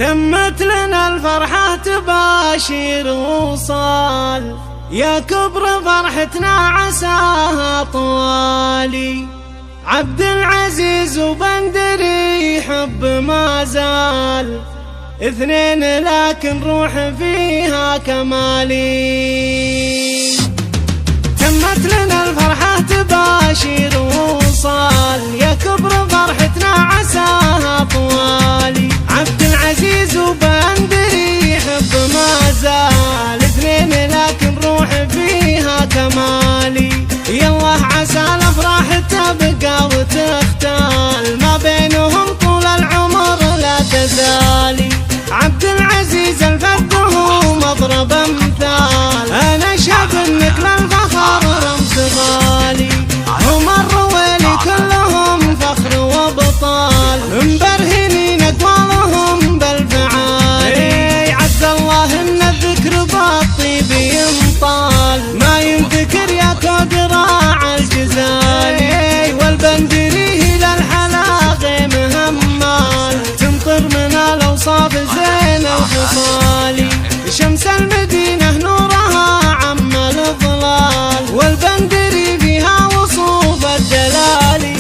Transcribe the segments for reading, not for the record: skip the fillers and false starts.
تمت لنا الفرحة تباشر وصال، يا كبر فرحتنا عساها طوالي. عبد العزيز وبندري حب ما زال، اثنين لكن روح فيها كمالي. تمت لنا الفرحة تباشر وصال، يا كبر فرحتنا عساها طوالي. عبد العزيز وبندري حب ما زال، اثنين لكن روح فيها كمالي. يالله عسى الافراح تبقى وتختال، ما بينهم طول العمر لا تزالي. عبد العزيز الفذ هو مضرب امثال، انا اشهد انك للفخر رمز غالي. هم الرويلي كلهم فخر وابطال، مبرهنين اقوالهم بالفعالي. عز الله ان الذكر بالطيب ينطال، ما ينذكر يا كود راع الجزالي. والبندري للحلا غيم همال، تمطر من الاوصاف زين الخصالي. شمس المدينة نورها عم الظلال، والبندري فيها وصوف الجلالي.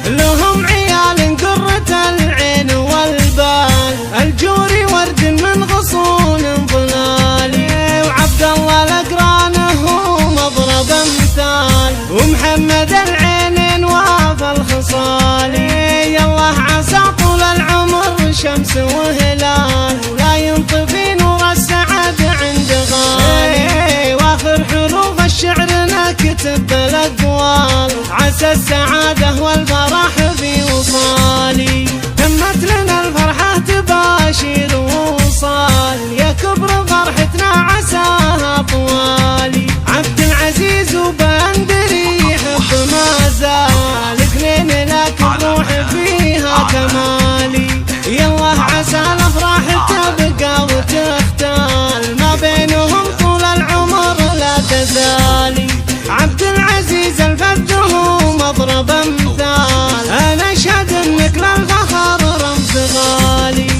لهم عيال قرة العين والبال، الجوري ورد من غصون ظلالي. وعبد الله الأقران هو مضرب امثال، ومحمد العينين وافى الخصالي. يالله عسى طول العمر شمس وهلال، ولا ينطفي نور السعد عند غالي. واخر حروف الشعر نكتب بالاقوال، عسى السعادة والفرح في وصالي. تمت لنا الفرحة تباشر وصال، يا كبر فرحتنا عساها طوالي. عبد العزيز وبندري حب ما زال، اثنين لكن روح فيها كمالي. يالله عسى الافراح تبقى وتختال، ما بينهم طول العمر لا تزالي. عبد العزيز الفذ هو مضرب امثال، انا اشهد انك للفخر رمز غالي.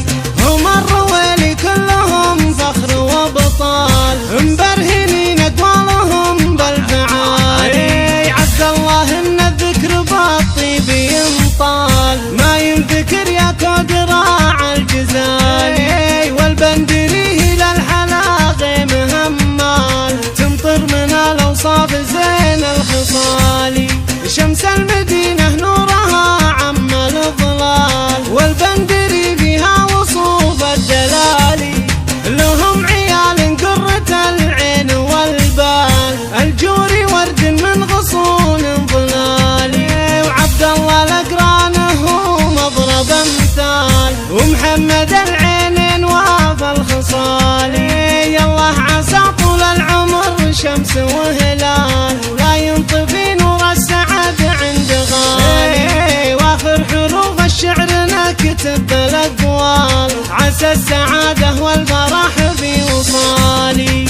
هم الرويلي كلهم فخر وابطال، مبرهنين اقوالهم بالفعالي. عز الله ان الذكر بالطيب ينطال، ما ينذكر يا كود راع الجزالي. والبندري للحلا غيم همال، تمطر من الاوصاف زين الخصالي. شمس المدينة نورها عم الظلال، والبندري فيها وصوف الجلالي. لهم عيال قرة العين والبال، الجوري ورد من غصون ظلالي. وعبد الله الأقران هو مضرب امثال، ومحمد العينين وافى الخصالي. يالله عسى طول العمر شمس وهلال، ولا ينطفي نور السعد عند غالي. واخر حروف الشعر نكتب بالاقوال، عسى السعادة والفرح في وصالي.